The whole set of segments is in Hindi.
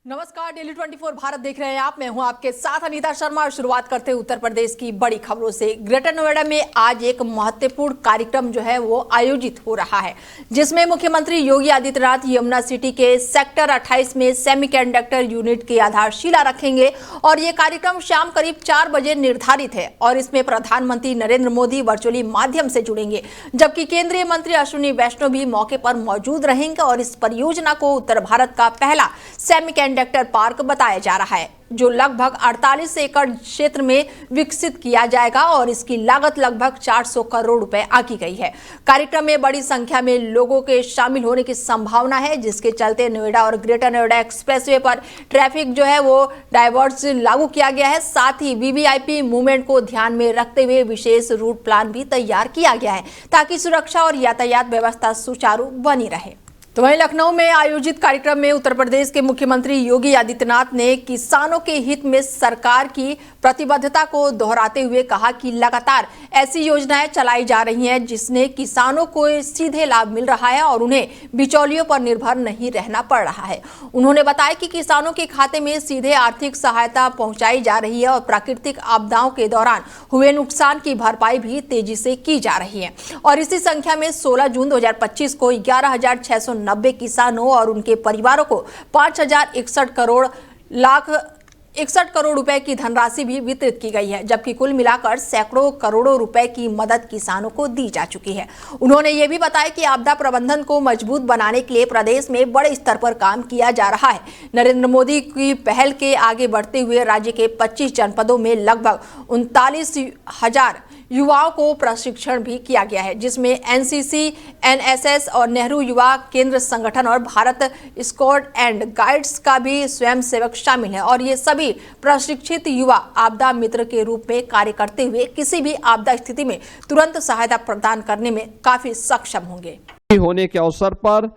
नमस्कार, डेली 24 भारत देख रहे हैं आप। मैं हूं आपके साथ अनीता शर्मा और शुरुआत करते हैं उत्तर प्रदेश की बड़ी खबरों से। ग्रेटर नोएडा में आज एक महत्वपूर्ण कार्यक्रम जो है वो आयोजित हो रहा है, जिसमें मुख्यमंत्री योगी आदित्यनाथ यमुना सिटी के सेक्टर 28 में सेमीकंडक्टर यूनिट की आधारशिला रखेंगे और ये कार्यक्रम शाम करीब 4 बजे निर्धारित है और इसमें प्रधानमंत्री नरेंद्र मोदी वर्चुअली माध्यम से जुड़ेंगे, जबकि केंद्रीय मंत्री अश्विनी वैष्णव भी मौके पर मौजूद रहेंगे और इस परियोजना को उत्तर भारत का पहला सेमीकंडक्टर पार्क बताया जा रहा है, जो लगभग 48 एकड़ क्षेत्र में विकसित किया जाएगा और इसकी लागत लगभग 400 करोड़ रुपए आंकी गई है। कार्यक्रम में बड़ी संख्या में लोगों के शामिल होने की संभावना है, जिसके चलते नोएडा और ग्रेटर नोएडा एक्सप्रेसवे पर ट्रैफिक जो है वो डाइवर्स लागू किया गया है। साथ ही वीवीआईपी मूवमेंट को ध्यान में रखते हुए विशेष रूट प्लान भी तैयार किया गया है, ताकि सुरक्षा और यातायात व्यवस्था सुचारू बनी रहे। तो वहीं लखनऊ में आयोजित कार्यक्रम में उत्तर प्रदेश के मुख्यमंत्री योगी आदित्यनाथ ने किसानों के हित में सरकार की प्रतिबद्धता को दोहराते हुए कहा कि लगातार ऐसी योजनाएं चलाई जा रही हैं जिसने किसानों को सीधे लाभ मिल रहा है और उन्हें बिचौलियों पर निर्भर नहीं रहना पड़ रहा है। उन्होंने बताया कि किसानों के खाते में सीधे आर्थिक सहायता पहुंचाई जा रही है और प्राकृतिक आपदाओं के दौरान हुए नुकसान की भरपाई भी तेजी से की जा रही है और इसी संख्या में 16 जून 2025 को 11,690 किसानों और उनके परिवारों को 5,061 करोड़ रुपए की धनराशि भी वितरित की गई है, जबकि कुल मिलाकर सैकड़ों करोड़ों रुपए की मदद किसानों को दी जा चुकी है। उन्होंने ये भी बताया कि आपदा प्रबंधन को मजबूत बनाने के लिए प्रदेश में बड़े स्तर पर काम किया जा रहा है। नरेंद्र मोदी की पहल के आगे बढ़ते हुए राज्य के 25 जनपदों में लगभग 39,000 युवाओं को प्रशिक्षण भी किया गया है, जिसमें एनसीसी, एनएसएस और नेहरू युवा केंद्र संगठन और भारत स्काउट एंड गाइड्स का भी स्वयंसेवक शामिल है और ये सभी प्रशिक्षित युवा आपदा मित्र के रूप में कार्य करते हुए किसी भी आपदा स्थिति में तुरंत सहायता प्रदान करने में काफी सक्षम होंगे। होने के अवसर पर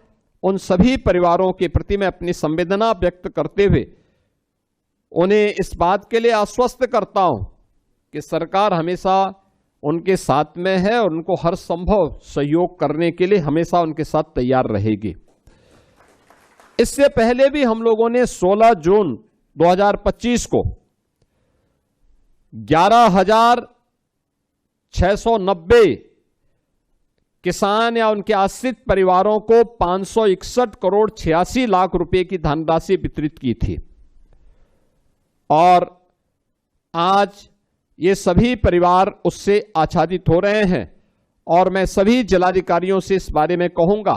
उन सभी परिवारों के प्रति मैं अपनी संवेदना व्यक्त करते हुए उन्हें इस बात के लिए आश्वस्त करता हूं कि सरकार हमेशा उनके साथ में है और उनको हर संभव सहयोग करने के लिए हमेशा उनके साथ तैयार रहेगी। इससे पहले भी हम लोगों ने 16 जून 2025 को 11,690 किसान या उनके आश्रित परिवारों को 561 करोड़ 86 लाख रुपए की धनराशि वितरित की थी और आज ये सभी परिवार उससे आच्छादित हो रहे हैं और मैं सभी जिलाधिकारियों से इस बारे में कहूंगा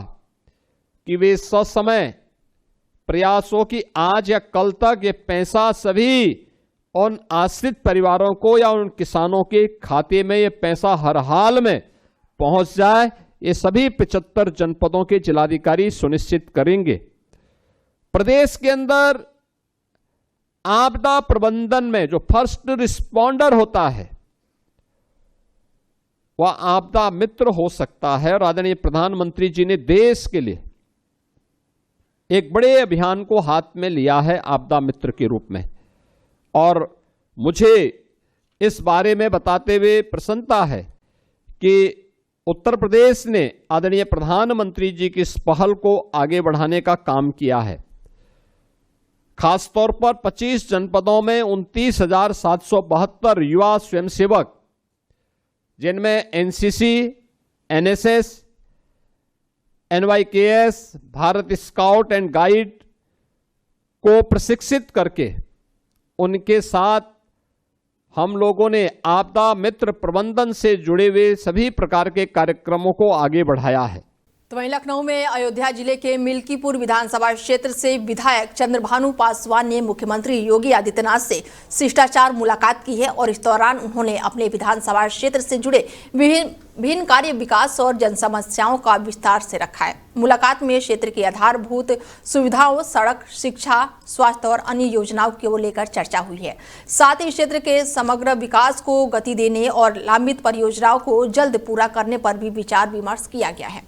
कि वे ससमय प्रयास हो कि आज या कल तक ये पैसा सभी उन आश्रित परिवारों को या उन किसानों के खाते में ये पैसा हर हाल में पहुंच जाए। ये सभी 75 जनपदों के जिलाधिकारी सुनिश्चित करेंगे। प्रदेश के अंदर आपदा प्रबंधन में जो फर्स्ट रिस्पॉन्डर होता है वह आपदा मित्र हो सकता है और आदरणीय प्रधानमंत्री जी ने देश के लिए एक बड़े अभियान को हाथ में लिया है आपदा मित्र के रूप में और मुझे इस बारे में बताते हुए प्रसन्नता है कि उत्तर प्रदेश ने आदरणीय प्रधानमंत्री जी की इस पहल को आगे बढ़ाने का काम किया है। खासतौर पर 25 जनपदों में 29,772 युवा स्वयंसेवक, जिनमें NCC, NSS, NYKS, Bharat scout and guide को प्रशिक्षित करके उनके साथ हम लोगों ने आपदा मित्र प्रबंधन से जुड़े हुए सभी प्रकार के कार्यक्रमों को आगे बढ़ाया है। तो वहीं लखनऊ में अयोध्या जिले के मिल्कीपुर विधानसभा क्षेत्र से विधायक चंद्रभानु पासवान ने मुख्यमंत्री योगी आदित्यनाथ से शिष्टाचार मुलाकात की है और इस दौरान उन्होंने अपने विधानसभा क्षेत्र से जुड़े विभिन्न कार्य, विकास और जन समस्याओं का विस्तार से रखा है। मुलाकात में क्षेत्र की आधारभूत सुविधाओं, सड़क, शिक्षा, स्वास्थ्य और अन्य योजनाओं को लेकर चर्चा हुई है। साथ ही क्षेत्र के समग्र विकास को गति देने और लंबित परियोजनाओं को जल्द पूरा करने पर भी विचार विमर्श किया गया है।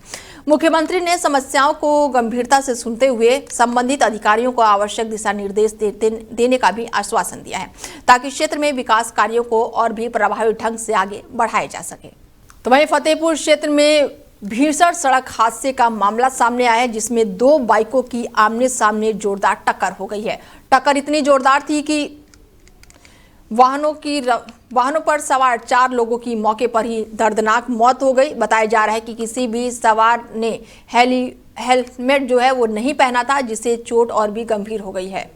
मुख्यमंत्री ने समस्याओं को गंभीरता से सुनते हुए संबंधित अधिकारियों को आवश्यक दिशा निर्देश देने का भी आश्वासन दिया है, ताकि क्षेत्र में विकास कार्यों को और भी प्रभावी ढंग से आगे बढ़ाया जा सके। तो वहीं फतेहपुर क्षेत्र में भीषण सड़क हादसे का मामला सामने आया है, जिसमें दो बाइकों की आमने सामने जोरदार टक्कर हो गई है। टक्कर इतनी जोरदार थी कि वाहनों पर सवार 4 लोगों की मौके पर ही दर्दनाक मौत हो गई। बताया जा रहा है कि किसी भी सवार ने हेलमेट जो है वो नहीं पहना था, जिससे चोट और भी गंभीर हो गई है।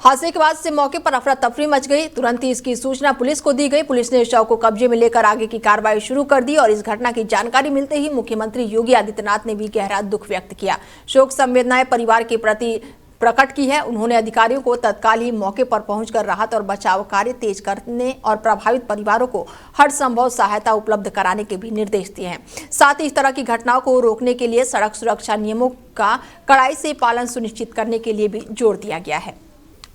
हादसे के बाद से मौके पर अफरा तफरी मच गई। तुरंत ही इसकी सूचना पुलिस को दी गई। पुलिस ने शव को कब्जे में लेकर आगे की कार्रवाई शुरू कर दी और इस घटना की जानकारी मिलते ही मुख्यमंत्री योगी आदित्यनाथ ने भी गहरा दुख व्यक्त किया। शोक संवेदनाएं परिवार के प्रति प्रकट की है। उन्होंने अधिकारियों को तत्काल ही मौके पर पहुंचकर राहत और बचाव कार्य तेज करने और प्रभावित परिवारों को हर संभव सहायता उपलब्ध कराने के भी निर्देश दिए हैं। साथ ही इस तरह की घटनाओं को रोकने के लिए सड़क सुरक्षा नियमों का कड़ाई से पालन सुनिश्चित करने के लिए भी जोर दिया गया है।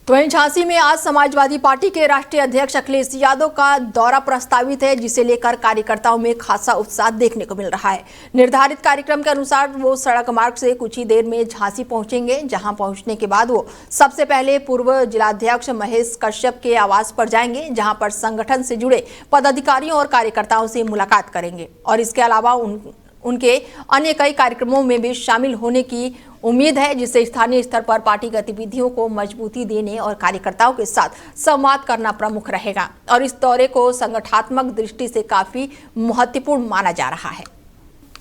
तो वहीं झांसी में आज समाजवादी पार्टी के राष्ट्रीय अध्यक्ष अखिलेश यादव का दौरा प्रस्तावित है, जिसे लेकर कार्यकर्ताओं में खासा उत्साह देखने को मिल रहा है। निर्धारित कार्यक्रम के अनुसार वो सड़क मार्ग से कुछ ही देर में झांसी पहुंचेंगे, जहां पहुंचने के बाद वो सबसे पहले पूर्व जिलाध्यक्ष महेश कश्यप के आवास पर जाएंगे, जहां पर संगठन से जुड़े पदाधिकारियों और कार्यकर्ताओं से मुलाकात करेंगे और इसके अलावा उनके अन्य कई कार्यक्रमों में भी शामिल होने की उम्मीद है, जिससे स्थानीय स्तर पर पार्टी गतिविधियों को मजबूती देने और कार्यकर्ताओं के साथ संवाद करना प्रमुख रहेगा और इस दौरे को संगठनात्मक दृष्टि से काफी महत्वपूर्ण माना जा रहा है।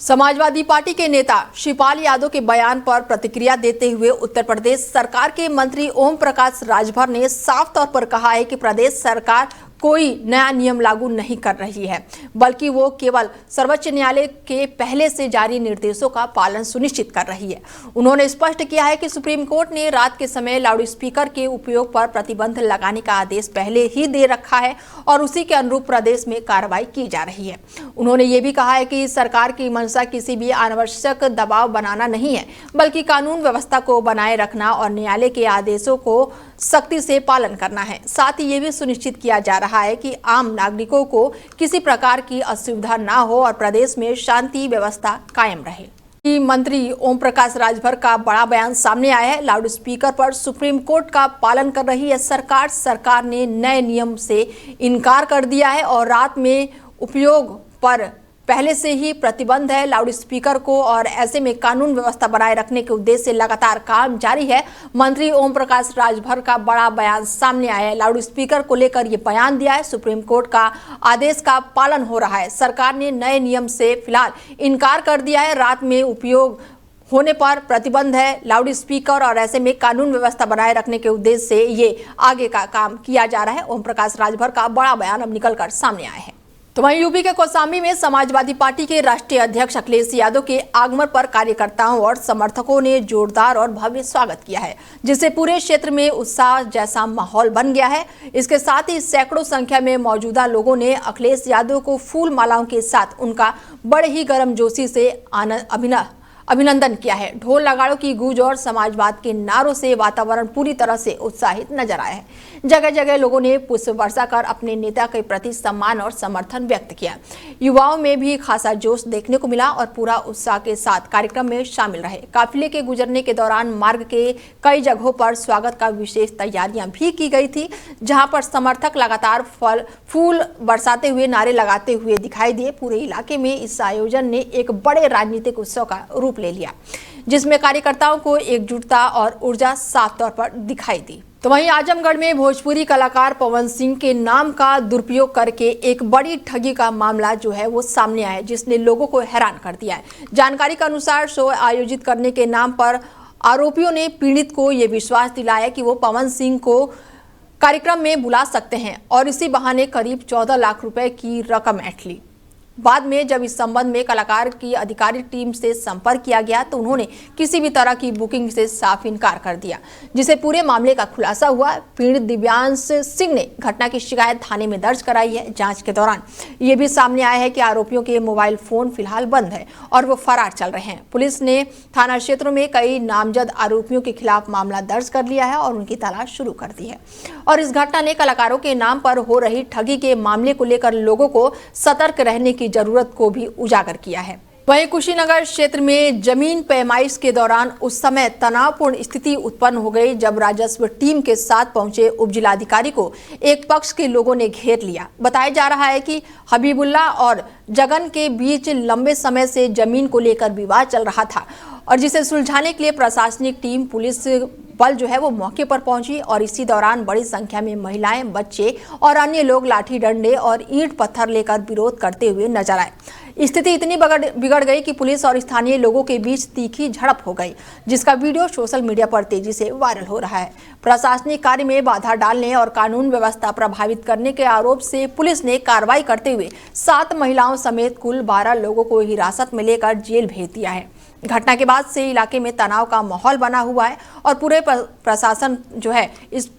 समाजवादी पार्टी के नेता शिवपाल यादव के बयान पर प्रतिक्रिया देते हुए उत्तर प्रदेश सरकार के मंत्री ओम प्रकाश राजभर ने साफ तौर पर कहा है कि प्रदेश सरकार कोई नया नियम लागू नहीं कर रही है, बल्कि वो केवल सर्वोच्च न्यायालय के पहले से जारी निर्देशों का पालन सुनिश्चित कर रही है। उन्होंने स्पष्ट किया है कि सुप्रीम कोर्ट ने रात के समय लाउड स्पीकर के उपयोग पर प्रतिबंध लगाने का आदेश पहले ही दे रखा है और उसी के अनुरूप प्रदेश में कार्रवाई की जा रही है। उन्होंने ये भी कहा है कि सरकार की मंशा किसी भी अनावश्यक दबाव बनाना नहीं है, बल्कि कानून व्यवस्था को बनाए रखना और न्यायालय के आदेशों को सख्ती से पालन करना है। साथ ही ये भी सुनिश्चित किया जा रहा है कि आम नागरिकों को किसी प्रकार की असुविधा ना हो और प्रदेश में शांति व्यवस्था कायम रहे। मंत्री ओम प्रकाश राजभर का बड़ा बयान सामने आया है। लाउड स्पीकर पर सुप्रीम कोर्ट का पालन कर रही है सरकार ने नए नियम से इनकार कर दिया है और रात में उपयोग पर पहले से ही प्रतिबंध है लाउड स्पीकर को और ऐसे में कानून व्यवस्था बनाए रखने के उद्देश्य से लगातार काम जारी है। मंत्री ओम प्रकाश राजभर का बड़ा बयान सामने आया है। लाउड स्पीकर को लेकर ये बयान दिया है। सुप्रीम कोर्ट का आदेश का पालन हो रहा है। सरकार ने नए नियम से फिलहाल इनकार कर दिया है। रात में उपयोग होने पर प्रतिबंध है लाउड स्पीकर और ऐसे में कानून व्यवस्था बनाए रखने के उद्देश्य से ये आगे का काम किया जा रहा है। ओम प्रकाश राजभर का बड़ा बयान अब निकलकर सामने आया है। तो वहीं यूपी के कौसाम्बी में समाजवादी पार्टी के राष्ट्रीय अध्यक्ष अखिलेश यादव के आगमन पर कार्यकर्ताओं और समर्थकों ने जोरदार और भव्य स्वागत किया है, जिससे पूरे क्षेत्र में उत्साह जैसा माहौल बन गया है। इसके साथ ही सैकड़ों संख्या में मौजूदा लोगों ने अखिलेश यादव को फूल मालाओं के साथ उनका बड़े ही गर्मजोशी से अभिनंदन किया है। ढोल नगाड़ों की गूंज और समाजवाद के नारों से वातावरण पूरी तरह से उत्साहित नजर आया है। जगह जगह लोगों ने पुष्प वर्षा कर अपने नेता के प्रति सम्मान और समर्थन व्यक्त किया। युवाओं में भी खासा जोश देखने को मिला और पूरा उत्साह के साथ कार्यक्रम में शामिल रहे। काफिले के गुजरने के दौरान मार्ग के कई जगहों पर स्वागत का विशेष तैयारियां भी की गई थी, जहां पर समर्थक लगातार फूल बरसाते हुए नारे लगाते हुए दिखाई दिए। पूरे इलाके में इस आयोजन ने एक बड़े राजनीतिक उत्सव का रूप ले लिया, जिसमें कार्यकर्ताओं को एकजुटता और ऊर्जा साफ तौर पर दिखाई दी। तो वहीं आजमगढ़ में भोजपुरी कलाकार पवन सिंह के नाम का दुरुपयोग करके एक बड़ी ठगी का मामला जो है वो सामने आया है, जिसने लोगों को हैरान कर दिया है। जानकारी के अनुसार शो आयोजित करने के नाम पर आरोपियों ने पीड़ित को ये विश्वास दिलाया कि वो पवन सिंह को कार्यक्रम में बुला सकते हैं और इसी बहाने करीब 14 लाख रुपए की रकम ऐंठ ली। बाद में जब इस संबंध में कलाकार की अधिकारी टीम से संपर्क किया गया तो उन्होंने किसी भी तरह की बुकिंग से साफ इनकार कर दिया, जिसे पूरे मामले का खुलासा हुआ। पीड़ित दिव्यांश सिंह ने घटना की शिकायत थाने में दर्ज कराई है। जांच के दौरान ये भी सामने आया है कि आरोपियों के मोबाइल फोन फिलहाल बंद है और वो फरार चल रहे हैं। पुलिस ने थाना क्षेत्रों में कई नामजद आरोपियों के खिलाफ मामला दर्ज कर लिया है और उनकी तलाश शुरू कर दी है। और इस घटना ने कलाकारों के नाम पर हो रही ठगी के मामले को लेकर लोगों को सतर्क रहने की जरूरत को भी उजागर किया है। वहीं कुशीनगर क्षेत्र में जमीन पैमाइश के दौरान उस समय तनावपूर्ण स्थिति उत्पन्न हो गई जब राजस्व टीम के साथ पहुंचे उपजिलाधिकारी को एक पक्ष के लोगों ने घेर लिया। बताया जा रहा है कि हबीबुल्ला और जगन के बीच लंबे समय से जमीन को लेकर विवाद चल रहा था और जिसे सुलझाने के लिए प्रशासनिक टीम पुलिस बल जो है वो मौके पर पहुंची और इसी दौरान बड़ी संख्या में महिलाएं, बच्चे और अन्य लोग लाठी डंडे और ईंट पत्थर लेकर विरोध करते हुए नजर आए। स्थिति इतनी बिगड़ गई कि पुलिस और स्थानीय लोगों के बीच तीखी झड़प हो गई, जिसका वीडियो सोशल मीडिया पर तेजी से वायरल हो रहा है। प्रशासनिक कार्य में बाधा डालने और कानून व्यवस्था प्रभावित करने के आरोप से पुलिस ने कार्रवाई करते हुए 7 महिलाओं समेत कुल 12 लोगों को हिरासत में लेकर जेल भेज दिया है। घटना के बाद से इलाके में तनाव का माहौल बना हुआ है और पूरे प्रशासन जो है इस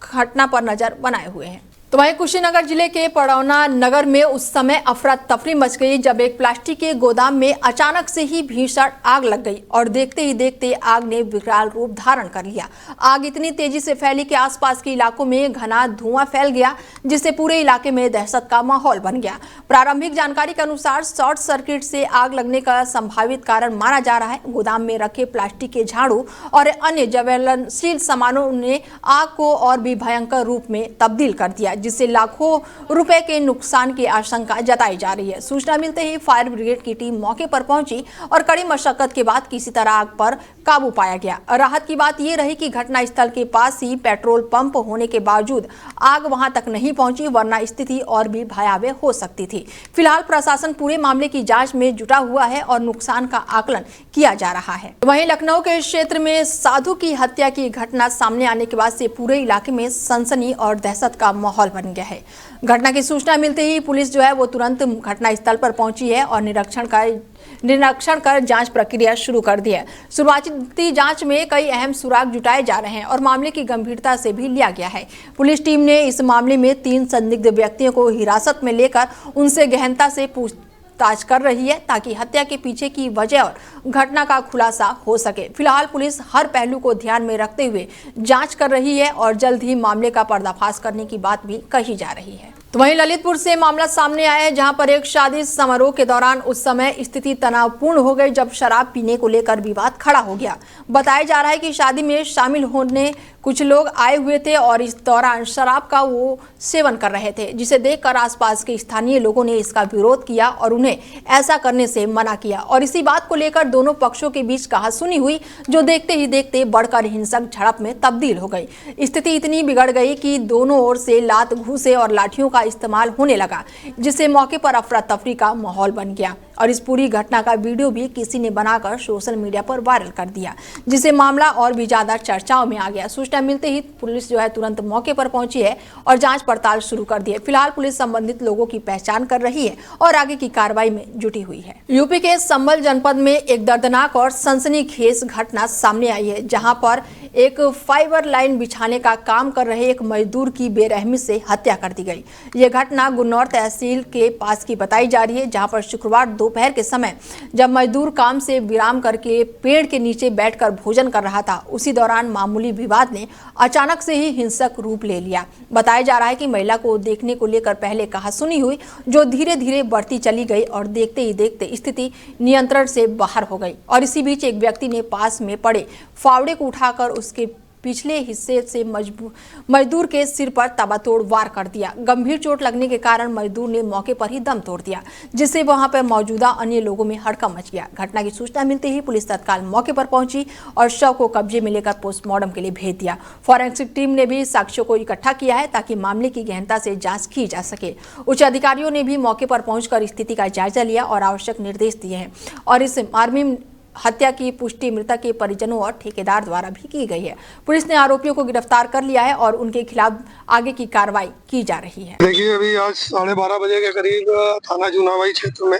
घटना पर नजर बनाए हुए हैं। तो वहीं कुशीनगर जिले के पड़ौना नगर में उस समय अफरा तफरी मच गई जब एक प्लास्टिक के गोदाम में अचानक से ही भीषण आग लग गई और देखते ही देखते आग ने विकराल रूप धारण कर लिया। आग इतनी तेजी से फैली कि आसपास के इलाकों में घना धुआं फैल गया, जिससे पूरे इलाके में दहशत का माहौल बन गया। प्रारंभिक जानकारी के अनुसार शॉर्ट सर्किट से आग लगने का संभावित कारण माना जा रहा है। गोदाम में रखे प्लास्टिक के झाड़ू और अन्य ज्वलनशील सामानों ने आग को और भी भयंकर रूप में तब्दील कर दिया, जिससे लाखों रुपए के नुकसान की आशंका जताई जा रही है। सूचना मिलते ही फायर ब्रिगेड की टीम मौके पर पहुंची और कड़ी मशक्कत के बाद किसी तरह आग पर काबू पाया गया। राहत की बात यह रही कि घटनास्थल के पास ही पेट्रोल पंप होने के बावजूद आग वहां तक नहीं पहुंची, वरना स्थिति और भी भयावह हो सकती थी। फिलहाल प्रशासन पूरे मामले की जांच में जुटा हुआ है और नुकसान का आकलन किया जा रहा है। वहीं लखनऊ के क्षेत्र में साधु की हत्या की घटना सामने आने के बाद से पूरे इलाके में सनसनी और दहशत का माहौल बन गया है। घटना की सूचना मिलते ही पुलिस जो है वो तुरंत घटनास्थल पर पहुंची है और निरीक्षण कर जांच प्रक्रिया शुरू कर दी है। शुरुआती जांच में कई अहम सुराग जुटाए जा रहे हैं और मामले की गंभीरता से भी लिया गया है। पुलिस टीम ने इस मामले में 3 संदिग्ध व्यक्तियों को हिरासत में लेकर उनसे गहनता से पूछताछ कर रही है ताकि हत्या के पीछे की वजह और घटना का खुलासा हो सके। फिलहाल पुलिस हर पहलू को ध्यान में रखते हुए जांच कर रही है और जल्द ही मामले का पर्दाफाश करने की बात भी कही जा रही है। तो वहीं ललितपुर से मामला सामने आया है, जहां पर एक शादी समारोह के दौरान उस समय स्थिति तनावपूर्ण हो गई जब शराब पीने को लेकर विवाद खड़ा हो गया। बताया जा रहा है कि शादी में शामिल होने कुछ लोग आए हुए थे और इस दौरान शराब का वो सेवन कर रहे थे, जिसे देखकर आसपास के स्थानीय लोगों ने इसका विरोध किया और उन्हें ऐसा करने से मना किया और इसी बात को लेकर दोनों पक्षों के बीच कहासुनी हुई, जो देखते ही देखते बढ़कर हिंसक झड़प में तब्दील हो गई। स्थिति इतनी बिगड़ गई कि दोनों ओर से लात घूंसे और लाठियों का इस्तेमाल होने लगा, जिससे मौके पर अफरा तफरी का माहौल बन गया और इस पूरी घटना का वीडियो भी किसी ने बनाकर सोशल मीडिया पर वायरल कर दिया, जिससे मामला और भी ज्यादा चर्चाओं में आ गया। सूचना मिलते ही पुलिस जो है तुरंत मौके पर पहुंची है और जांच पड़ताल शुरू कर दी है। फिलहाल पुलिस संबंधित लोगों की पहचान कर रही है और आगे की कार्रवाई में जुटी हुई है। यूपी के संभल जनपद में एक दर्दनाक और सनसनीखेज घटना सामने आई है, जहां पर एक फाइबर लाइन बिछाने का काम कर रहे एक मजदूर की बेरहमी से हत्या कर दी गई। यह घटना गुन्नौर तहसील के पास की बताई जा रही है, जहां पर शुक्रवार दोपहर के समय जब मजदूर काम से विराम करके पेड़ के नीचे बैठकर भोजन कर रहा था, उसी दौरान मामूली विवाद ने अचानक से ही हिंसक रूप ले लिया। बताया जा रहा है कि महिला को देखने को लेकर पहले कहासुनी हुई, जो धीरे धीरे बढ़ती चली गई और देखते ही देखते स्थिति नियंत्रण से बाहर हो गई और इसी बीच एक व्यक्ति ने पास में पड़े फावड़े को उठाकर उसके पिछले हिस्से से मजदूर के सिर पर ताबड़तोड़ वार कर दिया। गंभीर चोट लगने के कारण मजदूर ने मौके पर ही दम तोड़ दिया, जिससे वहां पर मौजूदा अन्य लोगों में हड़कंप मच गया। घटना की सूचना मिलते ही पुलिस तत्काल मौके पर पहुंची और शव को कब्जे में लेकर पोस्टमार्टम के लिए भेज दिया। फॉरेंसिक टीम ने भी साक्ष्यों को इकट्ठा किया है ताकि मामले की गहनता से जांच की जा सके। उच्च अधिकारियों ने भी मौके पर पहुंचकर स्थिति का जायजा लिया और आवश्यक निर्देश दिए हैं और इस मार्मिक हत्या की पुष्टि मृतक के परिजनों और ठेकेदार द्वारा भी की गई है। पुलिस ने आरोपियों को गिरफ्तार कर लिया है और उनके खिलाफ आगे की कार्रवाई की जा रही है। देखिए, अभी आज 12:30 बजे के करीब थाना जूनाबाई क्षेत्र में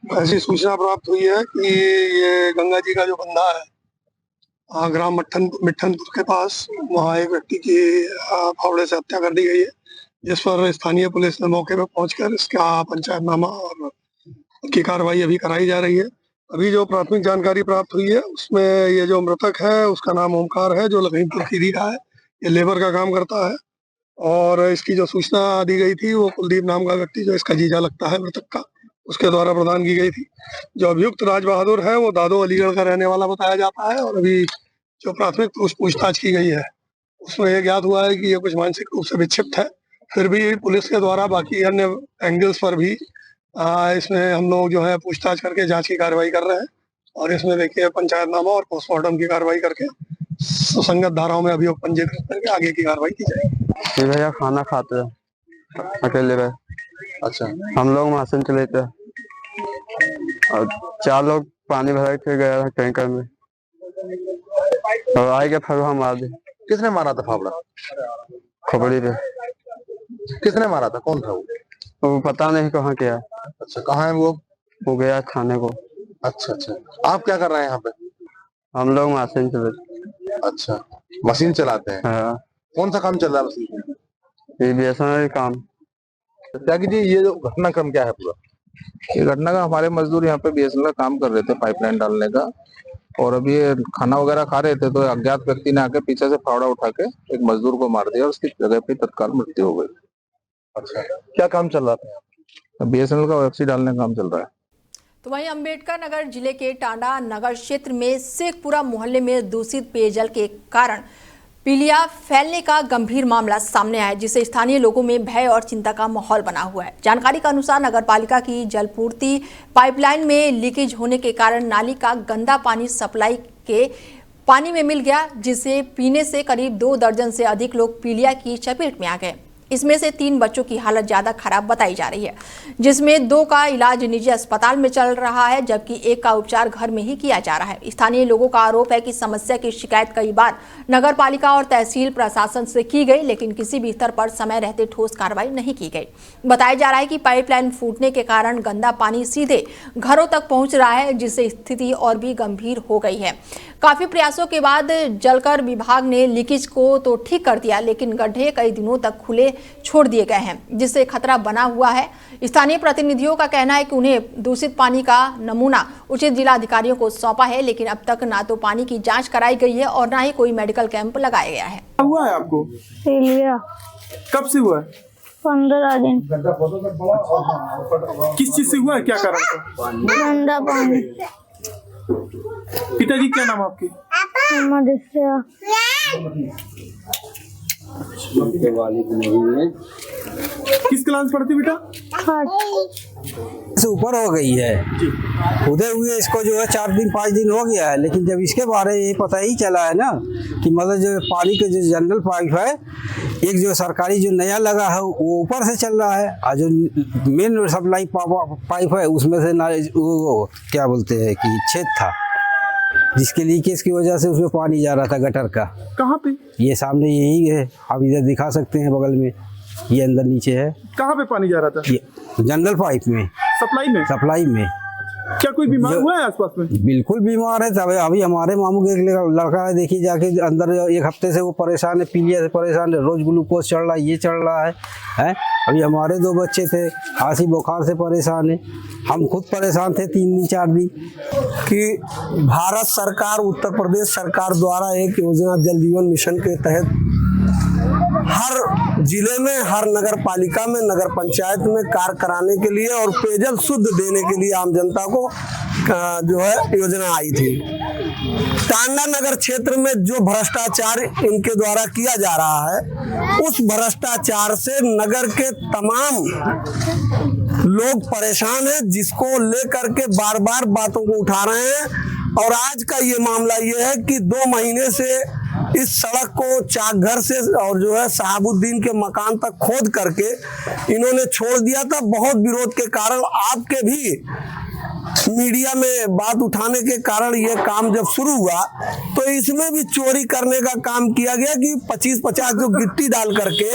ऐसी सूचना प्राप्त हुई है कि ये गंगा जी का जो बंधा है ग्राम मिट्ठनपुर के पास, वहाँ एक व्यक्ति की फावड़े से हत्या कर दी गई है, जिस पर स्थानीय पुलिस ने मौके पर पहुंचकर इसका पंचायतनामा और की कार्रवाई अभी कराई जा रही है। अभी जो प्राथमिक जानकारी प्राप्त हुई है उसमें ये जो मृतक है उसका नाम ओमकार है, जो लखीमपुर खीरी का है। ये लेबर का काम करता है और इसकी जो सूचना दी गई थी वो कुलदीप नाम का व्यक्ति, जो इसका जीजा लगता है मृतक का, उसके द्वारा प्रदान की गई थी। जो अभियुक्त राज बहादुर है वो दादो अलीगढ़ का रहने वाला बताया जाता है और अभी जो प्राथमिक पूछताछ की गई है उसमें यह ज्ञात हुआ है कि ये कुछ मानसिक रूप से विक्षिप्त है। फिर भी पुलिस के द्वारा बाकी अन्य एंगल्स पर भी इसमें हम लोग जो है पूछताछ करके जांच की कार्रवाई कर रहे हैं और इसमें देखिए पंचायतनामा और पोस्टमार्टम की कार्रवाई करके सुसंगत धाराओं में अभियोग पंजीकृत करके आगे की कार्रवाई की जाएगी। ये भैया खाना खाते हैं अकेले में। अच्छा, हम लोग मशीन चले थे और 4 लोग पानी भर के गया था टैंकर में और आए के फिर हम आ गए। किसने मारा था फावड़ा? खोपड़ी पे। किसने मारा था? कौन था वो? वो पता नहीं कहाँ गया। अच्छा, कहाँ है वो? वो गया थाने को। अच्छा अच्छा, आप क्या कर रहे हैं यहाँ पे? हम लोग मशीन चले। अच्छा, मशीन चलाते हैं। हाँ, कौन सा काम चल रहा है मशीन में? ये बीएसएनएल काम। त्यागी जी, ये जो घटनाक्रम क्या है पूरा? ये घटना का हमारे मजदूर यहाँ पे बीएसएनएल का काम कर रहे थे पाइपलाइन डालने का और अभी ये खाना वगैरह खा रहे थे तो अज्ञात व्यक्ति ने आके पीछे से फावड़ा उठा के एक मजदूर को मार दिया और उसकी जगह पे तत्काल मृत्यु हो गई। अच्छा, क्या काम चल रहा था यहाँ पे? बीएसएनएल का ओएफसी डालने का काम चल रहा है। तो वहीं अंबेडकर नगर जिले के टांडा नगर क्षेत्र में शेखपुरा मोहल्ले में दूषित पेयजल के कारण पीलिया फैलने का गंभीर मामला सामने आया, जिससे स्थानीय लोगों में भय और चिंता का माहौल बना हुआ है। जानकारी के अनुसार नगरपालिका की जलपूर्ति पाइपलाइन में लीकेज होने के कारण नाली का गंदा पानी सप्लाई के पानी में मिल गया, जिसे पीने से करीब 2 दर्जन से अधिक लोग पीलिया की चपेट में आ गए। इसमें से 3 बच्चों की हालत ज्यादा खराब बताई जा रही है, जिसमें 2 का इलाज निजी अस्पताल में चल रहा है, जबकि 1 का उपचार घर में ही किया जा रहा है। स्थानीय लोगों का आरोप है कि समस्या की शिकायत कई बार नगरपालिका और तहसील प्रशासन से की गई, लेकिन किसी भी स्तर पर समय रहते ठोस कार्रवाई नहीं की गई। बताया जा रहा है कि पाइपलाइन फूटने के कारण गंदा पानी सीधे घरों तक पहुंच रहा है, जिससे स्थिति और भी गंभीर हो गई है। काफी प्रयासों के बाद जलकर विभाग ने लीकेज को तो ठीक कर दिया, लेकिन गड्ढे कई दिनों तक खुले छोड़ दिए गए हैं, जिससे खतरा बना हुआ है। स्थानीय प्रतिनिधियों का कहना है कि उन्हें दूषित पानी का नमूना उचित जिला अधिकारियों को सौंपा है, लेकिन अब तक ना तो पानी की जांच कराई गई है और ना ही कोई मेडिकल कैंप लगाया गया है। हुआ है आपको? पीलिया कब से हुआ है? 15 दिन। किस चीज से हुआ है? क्या कारण था? गंदा पानी। पिताजी क्या नाम आपके? मोहम्मद इस्या। किस क्लास पढ़ती बेटा? से ऊपर हो गई है। उधर हुए इसको जो है 4 दिन 5 दिन हो गया है, लेकिन जब इसके बारे में ये पता ही चला है ना कि मतलब जो पानी का जो जनरल पाइप है, एक जो सरकारी जो नया लगा है वो ऊपर से चल रहा है और जो मेन सप्लाई पाइप है उसमें से ना वो क्या बोलते हैं कि छेद था, जिसके लीकेज की वजह से उसमें पानी जा रहा था गटर का। कहाँ पे? ये सामने यही है, आप इधर दिखा सकते हैं, बगल में ये अंदर नीचे है। कहाँ पे पानी जा रहा था? ये जनरल पाइप में, सप्लाई में। क्या कोई बीमार हुआ है आसपास में? बिल्कुल बीमार है। तब अभी हमारे मामू के एक लड़का है, देखिए जाके अंदर 1 हफ्ते से वो परेशान है, पीलिया से परेशान है, रोज ग्लूकोज चढ़ रहा है, ये चढ़ रहा है। अभी हमारे 2 बच्चे थे, खांसी बुखार से परेशान है, हम खुद परेशान थे 3 दिन 4 दिन। कि भारत सरकार, उत्तर प्रदेश सरकार द्वारा एक योजना जल जीवन मिशन के तहत हर जिले में, हर नगर पालिका में, नगर पंचायत में कार्य कराने के लिए और पेयजल शुद्ध देने के लिए आम जनता को जो है योजना आई थी। टांडा नगर क्षेत्र में जो भ्रष्टाचार इनके द्वारा किया जा रहा है, उस भ्रष्टाचार से नगर के तमाम लोग परेशान हैं, जिसको लेकर के बार बार बातों को उठा रहे हैं। और आज का ये मामला ये है कि 2 महीने से इस सड़क को चाकघर से और जो है साहबुद्दीन के मकान तक खोद करके इन्होंने छोड़ दिया था। बहुत विरोध के कारण, आपके भी मीडिया में बात उठाने के कारण ये काम जब शुरू हुआ तो इसमें भी चोरी करने का काम किया गया कि 25-50 जो गिट्टी डाल करके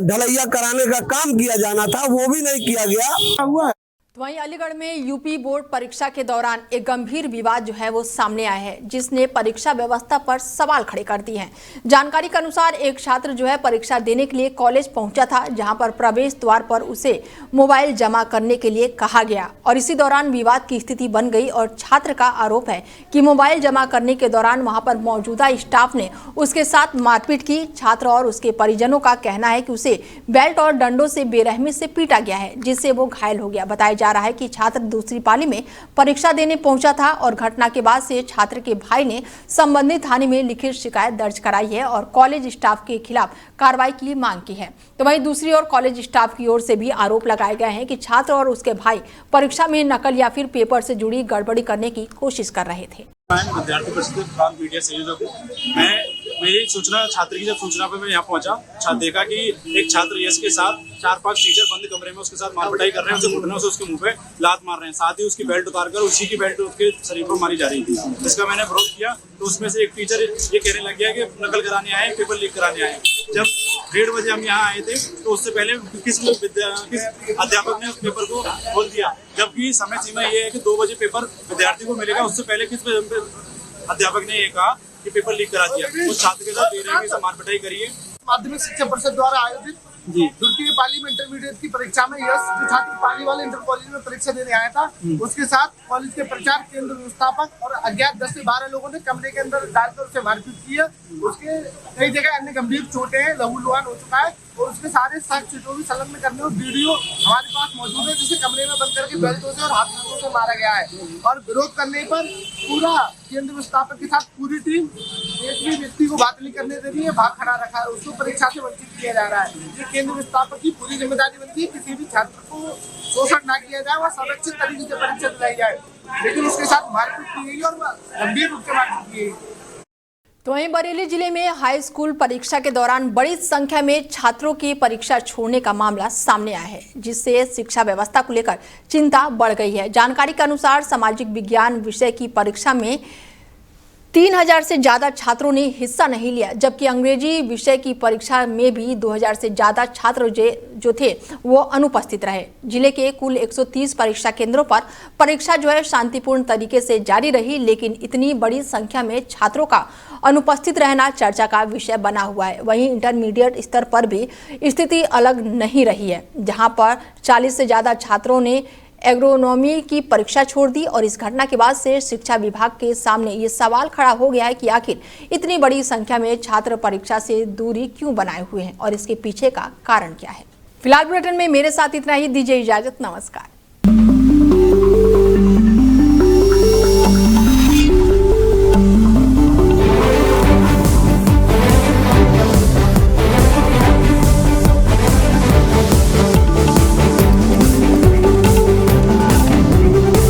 ढलैया कराने का काम किया जाना था, वो भी नहीं किया गया। हुआ है? वहीं अलीगढ़ में यूपी बोर्ड परीक्षा के दौरान एक गंभीर विवाद जो है वो सामने आया है, जिसने परीक्षा व्यवस्था पर सवाल खड़े कर दिए हैं। जानकारी के अनुसार एक छात्र जो है परीक्षा देने के लिए कॉलेज पहुंचा था, जहां पर प्रवेश द्वार पर उसे मोबाइल जमा करने के लिए कहा गया और इसी दौरान विवाद की स्थिति बन गई और छात्र का आरोप है कि मोबाइल जमा करने के दौरान वहां पर मौजूदा स्टाफ ने उसके साथ मारपीट की। छात्र और उसके परिजनों का कहना है कि उसे बेल्ट और डंडों से बेरहमी से पीटा गया है, जिससे वो घायल हो गया। बताया जा रहा है कि छात्र दूसरी पाली में परीक्षा देने पहुंचा था और घटना के बाद से छात्र के भाई ने संबंधित थाने में लिखित शिकायत दर्ज कराई है और कॉलेज स्टाफ के खिलाफ कार्रवाई की मांग की है। तो वहीं दूसरी ओर कॉलेज स्टाफ की ओर से भी आरोप लगाए गए हैं कि छात्र और उसके भाई परीक्षा में नकल या फिर पेपर से जुड़ी गड़बड़ी करने की कोशिश कर रहे थे। विद्यार्थी परिषद प्रांत मीडिया संयोजक हूं। मेरी सूचना छात्र की जब सूचना पे मैं यहाँ पहुंचा, देखा कि एक छात्र यश के साथ 4-5 टीचर बंद कमरे में उसके साथ मारपिटाई कर रहे हैं, उसे घुटनों से उसके मुंह पे लात मार रहे हैं, साथ ही उसकी बेल्ट उतारकर उसी की बेल्ट उसके शरीर पर मारी जा रही थी, जिसका मैंने विरोध किया। तो उसमें से एक टीचर ये कहने लग गया कि नकल कराने आए, पेपर लीक कराने आए। जब 1:30 बजे हम यहाँ आए थे तो उससे पहले किस अध्यापक ने उस पेपर को खोल दिया, जबकि समय सीमा ये है कि 2 बजे पेपर विद्यार्थी को मिलेगा। उससे पहले किस अध्यापक ने ये कहा कि पेपर लीक करा दिया। उस छात्र के साथ बेरहमी से मारपिटाई करी है। माध्यमिक शिक्षा परिषद द्वारा आयोजित द्वितीय पाली में इंटरमीडिएट की परीक्षा में यश जो छात्र पाली वाले इंटर कॉलेज में परीक्षा देने आया था, उसके साथ कॉलेज के प्रचार केंद्र व्यवस्थापक और अज्ञात 10 से 12 लोगों ने कमरे के अंदर डालकर उसे मारपीट की है। उसके कई जगह अन्य गंभीर चोटें हैं, लहूलुहान हो चुका है और उसके सारे साक्ष्य जो भी संलग्न करने और वीडियो हमारे पास मौजूद है, जिसे कमरे में बंद करके बेल्टों से और हाथों से मारा गया है। और विरोध करने पर पूरा केंद्र व्यवस्थापक के साथ पूरी टीम एक भी व्यक्ति को बात नहीं करने दे रही है, भाग खड़ा रखा है, उसको परीक्षा से वंचित किया जा रहा है। ये केंद्र व्यवस्थापक की पूरी जिम्मेदारी बनती है किसी भी छात्र को शोषण ना किया जाए, वह सुरक्षित तरीके से परीक्षा दिलाई जाए, लेकिन उसके साथ मारपीट की गई और गंभीर रूप से मारपीट की गई। तो वहीं बरेली जिले में हाई स्कूल परीक्षा के दौरान बड़ी संख्या में छात्रों की परीक्षा छोड़ने का मामला सामने आया है, जिससे शिक्षा व्यवस्था को लेकर चिंता बढ़ गई है। जानकारी के अनुसार सामाजिक विज्ञान विषय की परीक्षा में 3000 से ज्यादा छात्रों ने हिस्सा नहीं लिया, जबकि अंग्रेजी विषय की परीक्षा में भी 2000 से ज्यादा छात्र जो थे वो अनुपस्थित रहे। जिले के कुल 130 परीक्षा केंद्रों पर परीक्षा जो है शांतिपूर्ण तरीके से जारी रही, लेकिन इतनी बड़ी संख्या में छात्रों का अनुपस्थित रहना चर्चा का विषय बना हुआ है। वहीं इंटरमीडिएट स्तर पर भी स्थिति अलग नहीं रही है, जहां पर 40 से ज्यादा छात्रों ने एग्रोनॉमी की परीक्षा छोड़ दी और इस घटना के बाद से शिक्षा विभाग के सामने ये सवाल खड़ा हो गया है कि आखिर इतनी बड़ी संख्या में छात्र परीक्षा से दूरी क्यों बनाए हुए हैं और इसके पीछे का कारण क्या है। फिलहाल बुलेटिन में मेरे साथ इतना ही। दीजिए इजाजत, नमस्कार।